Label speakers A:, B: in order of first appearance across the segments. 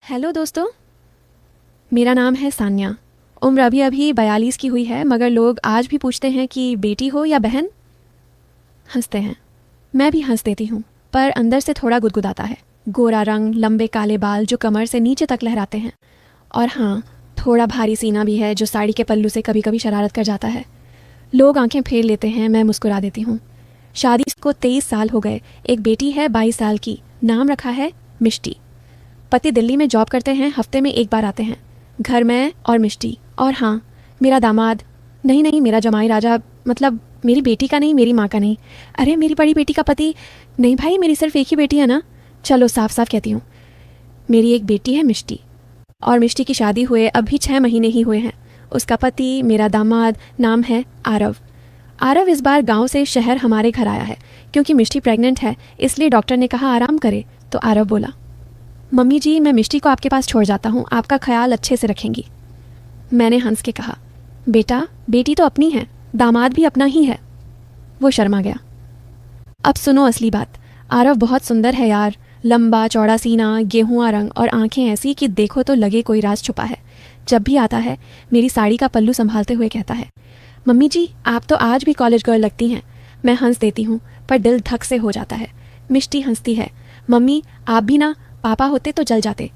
A: Hello दोस्तों। मेरा नाम है सान्या। उम्र अभी अभी 42 की हुई है, मगर लोग आज भी पूछते हैं कि बेटी हो या बहन। हंसते हैं। मैं भी हंस देती हूँ, पर अंदर से थोड़ा गुदगुदाता है। गोरा रंग, लंबे काले बाल जो कमर से नीचे तक लहराते हैं, और हाँ, थोड़ा भारी सीना भी है जो साड़ी के पल्लू से कभी कभी शरारत कर जाता है। लोग आंखें फेर लेते हैं, मैं मुस्कुरा देती हूँ। शादी को 23 साल हो गए। एक बेटी है 22 साल की, नाम रखा है मिष्टी। पति दिल्ली में जॉब करते हैं, हफ्ते में एक बार आते हैं। घर में और मिष्टी, और हाँ, मेरा दामाद। नहीं नहीं, मेरा जमाई राजा, मतलब मेरी बेटी का नहीं, मेरी माँ का नहीं। अरे मेरी बड़ी बेटी का पति। नहीं भाई, मेरी सिर्फ एक ही बेटी है ना। चलो साफ साफ कहती हूँ, मेरी एक बेटी है मिष्टी, और मिष्टी की शादी हुए अभी 6 महीने ही हुए हैं। उसका पति, मेरा दामाद, नाम है आरव। आरव इस बार गांव से शहर हमारे घर आया है, क्योंकि मिष्टी प्रेग्नेंट है, इसलिए डॉक्टर ने कहा आराम करे। तो आरव बोला, मम्मी जी, मैं मिष्टी को आपके पास छोड़ जाता हूँ, आपका ख्याल अच्छे से रखेंगी। मैंने हंस के कहा, बेटा, बेटी तो अपनी है, दामाद भी अपना ही है। वो शर्मा गया। अब सुनो असली बात। आरव बहुत सुंदर है यार। लंबा चौड़ा सीना, गेहुआ रंग, और आंखें ऐसी कि देखो तो लगे कोई राज छुपा है। जब भी आता है, मेरी साड़ी का पल्लू संभालते हुए कहता है, मम्मी जी, आप तो आज भी कॉलेज गर्ल लगती हैं। मैं हंस देती हूँ, पर दिल धक से हो जाता है। मिष्टी हंसती है, मम्मी आप भी ना, पापा होते तो जल जाते।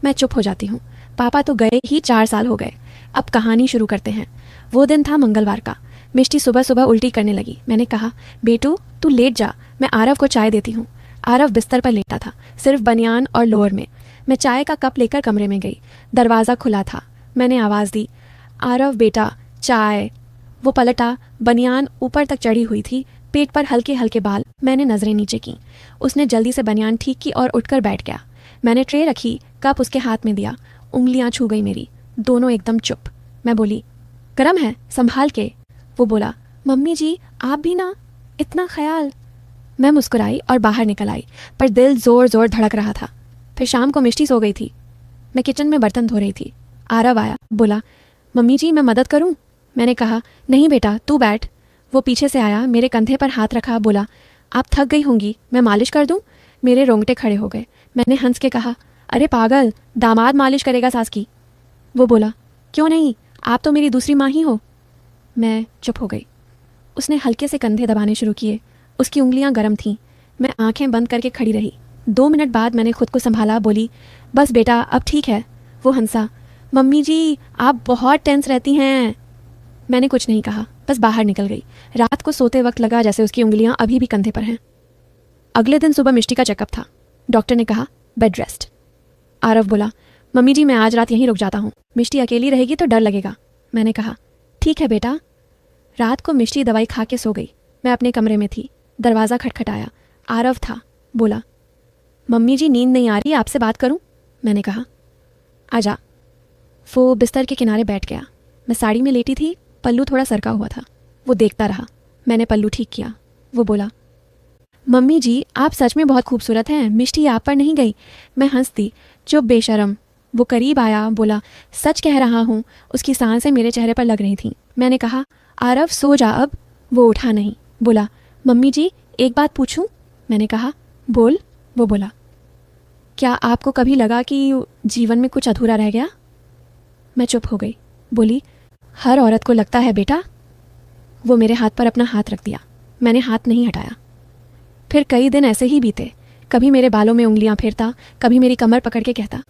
A: मैं चुप हो जाती हूँ। पापा तो गए ही 4 साल हो गए। अब कहानी शुरू करते हैं। वो दिन था मंगलवार का। मिष्टी सुबह सुबह उल्टी करने लगी। मैंने कहा, बेटू तू लेट जा, मैं आरव को चाय देती हूँ। आरव बिस्तर पर लेटा था, सिर्फ बनियान और लोअर में। मैं चाय का कप लेकर कमरे में गई। दरवाज़ा खुला था। मैंने आवाज़ दी, आरव बेटा, चाय। वो पलटा। बनियान ऊपर तक चढ़ी हुई थी, पेट पर हल्के हल्के बाल। मैंने नज़रें नीचे की। उसने जल्दी से बनियान ठीक की और उठकर बैठ गया। मैंने ट्रे रखी, कप उसके हाथ में दिया। उंगलियां छू गई मेरी। दोनों एकदम चुप। मैं बोली, गरम है, संभाल के। वो बोला, मम्मी जी आप भी ना, इतना ख्याल। मैं मुस्कुराई और बाहर निकल आई, पर दिल जोर जोर धड़क रहा था। फिर शाम को मिष्टी सो गई थी। मैं किचन में बर्तन धो रही थी। आरव आया, बोला, मम्मी जी मैं मदद करूं? मैंने कहा, नहीं बेटा तू बैठ। वो पीछे से आया, मेरे कंधे पर हाथ रखा, बोला, आप थक गई होंगी, मैं मालिश कर दूं? मेरे रोंगटे खड़े हो गए। मैंने हंस के कहा, अरे पागल, दामाद मालिश करेगा सास की। वो बोला, क्यों नहीं, आप तो मेरी दूसरी माँ ही हो। मैं चुप हो गई। उसने हल्के से कंधे दबाने शुरू किए। उसकी उंगलियां गर्म थीं। मैं आंखें बंद करके खड़ी रही। 2 मिनट बाद मैंने खुद को संभाला, बोली, बस बेटा अब ठीक है। वो हंसा, मम्मी जी आप बहुत टेंस रहती हैं। मैंने कुछ नहीं कहा, बस बाहर निकल गई। रात को सोते वक्त लगा जैसे उसकी उंगलियां अभी भी कंधे पर हैं। अगले दिन सुबह मिष्टी का चेकअप था। डॉक्टर ने कहा, बेड रेस्ट। आरव बोला, मम्मी जी मैं आज रात यहीं रुक जाता हूँ, मिष्टी अकेली रहेगी तो डर लगेगा। मैंने कहा, ठीक है बेटा। रात को मिष्टी दवाई खा के सो गई। मैं अपने कमरे में थी। दरवाज़ा खटखटाया। आरव था। बोला, मम्मी जी नींद नहीं आ रही, आपसे बात करूं? मैंने कहा, आजा। वो बिस्तर के किनारे बैठ गया। मैं साड़ी में लेटी थी, पल्लू थोड़ा सरका हुआ था। वो देखता रहा। मैंने पल्लू ठीक किया। वो बोला, मम्मी जी आप सच में बहुत खूबसूरत हैं, मिष्टी आप पर नहीं गई। मैं हंस दी, चुप बेशरम। वो करीब आया, बोला, सच कह रहा हूँ। उसकी सांसें मेरे चेहरे पर लग रही थीं। मैंने कहा, आरव सो जा अब। वो उठा नहीं। बोला, मम्मी जी एक बात पूछूं? मैंने कहा, बोल। वो बोला, क्या आपको कभी लगा कि जीवन में कुछ अधूरा रह गया? मैं चुप हो गई। बोली, हर औरत को लगता है बेटा। वो मेरे हाथ पर अपना हाथ रख दिया। मैंने हाथ नहीं हटाया। फिर कई दिन ऐसे ही बीते। कभी मेरे बालों में उंगलियां फेरता, कभी मेरी कमर पकड़ के कहता,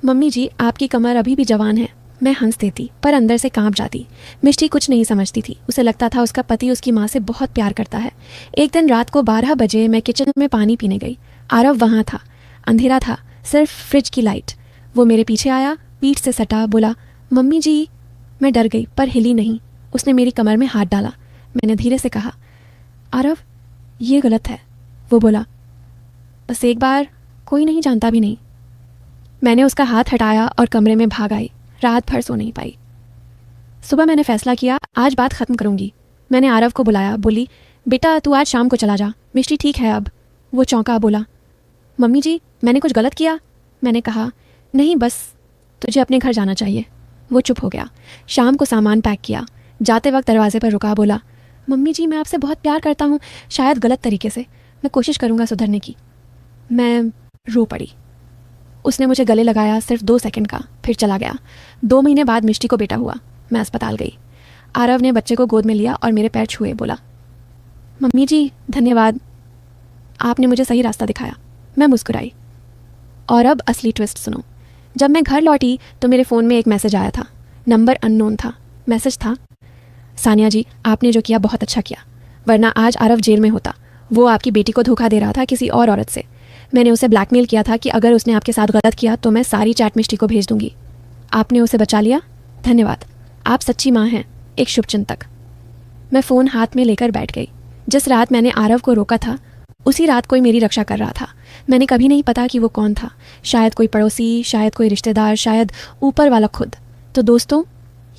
A: मम्मी जी आपकी कमर अभी भी जवान है। मैं हंस देती, पर अंदर से कांप जाती। मिष्टी कुछ नहीं समझती थी। उसे लगता था उसका पति उसकी माँ से बहुत प्यार करता है। एक दिन रात को 12 बजे मैं किचन में पानी पीने गई। आरव वहाँ था। अंधेरा था, सिर्फ फ्रिज की लाइट। वो मेरे पीछे आया, पीठ से सटा, बोला, मम्मी जी। मैं डर गई, पर हिली नहीं। उसने मेरी कमर में हाथ डाला। मैंने धीरे से कहा, आरव ये गलत है। वो बोला, बस एक बार, कोई नहीं जानता भी नहीं। मैंने उसका हाथ हटाया और कमरे में भाग आई। रात भर सो नहीं पाई। सुबह मैंने फैसला किया, आज बात खत्म करूंगी। मैंने आरव को बुलाया, बोली, बेटा तू आज शाम को चला जा, मिष्टी ठीक है अब। वो चौंका, बोला, मम्मी जी मैंने कुछ गलत किया? मैंने कहा, नहीं बस तुझे अपने घर जाना चाहिए। वो चुप हो गया। शाम को सामान पैक किया। जाते वक्त दरवाजे पर रुका, बोला, मम्मी जी मैं आपसे बहुत प्यार करता हूँ, शायद गलत तरीके से। मैं कोशिश करूँगा सुधरने की। मैं रो पड़ी। उसने मुझे गले लगाया, सिर्फ 2 सेकंड का, फिर चला गया। 2 महीने बाद मिष्टी को बेटा हुआ। मैं अस्पताल गई। आरव ने बच्चे को गोद में लिया और मेरे पैर छुए, बोला, मम्मी जी धन्यवाद, आपने मुझे सही रास्ता दिखाया। मैं मुस्कुराई। और अब असली ट्विस्ट सुनो। जब मैं घर लौटी तो मेरे फ़ोन में एक मैसेज आया था। नंबर अननोन था। मैसेज था, सानिया जी आपने जो किया बहुत अच्छा किया, वरना आज आरव जेल में होता। वो आपकी बेटी को धोखा दे रहा था किसी और औरत से। मैंने उसे ब्लैकमेल किया था कि अगर उसने आपके साथ गलत किया तो मैं सारी चैट मिष्टी को भेज दूंगी। आपने उसे बचा लिया, धन्यवाद। आप सच्ची माँ हैं, एक शुभचिंतक। मैं फ़ोन हाथ में लेकर बैठ गई। जिस रात मैंने आरव को रोका था उसी रात कोई मेरी रक्षा कर रहा था। मैंने कभी नहीं पता कि वो कौन था। शायद कोई पड़ोसी, शायद कोई रिश्तेदार, शायद ऊपर वाला खुद। तो दोस्तों,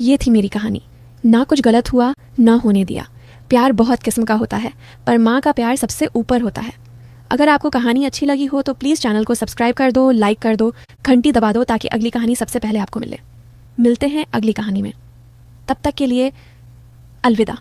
A: ये थी मेरी कहानी। ना कुछ गलत हुआ, ना होने दिया। प्यार बहुत किस्म का होता है, पर माँ का प्यार सबसे ऊपर होता है। अगर आपको कहानी अच्छी लगी हो तो प्लीज़ चैनल को सब्सक्राइब कर दो, लाइक कर दो, घंटी दबा दो ताकि अगली कहानी सबसे पहले आपको मिले। मिलते हैं अगली कहानी में। तब तक के लिए अलविदा।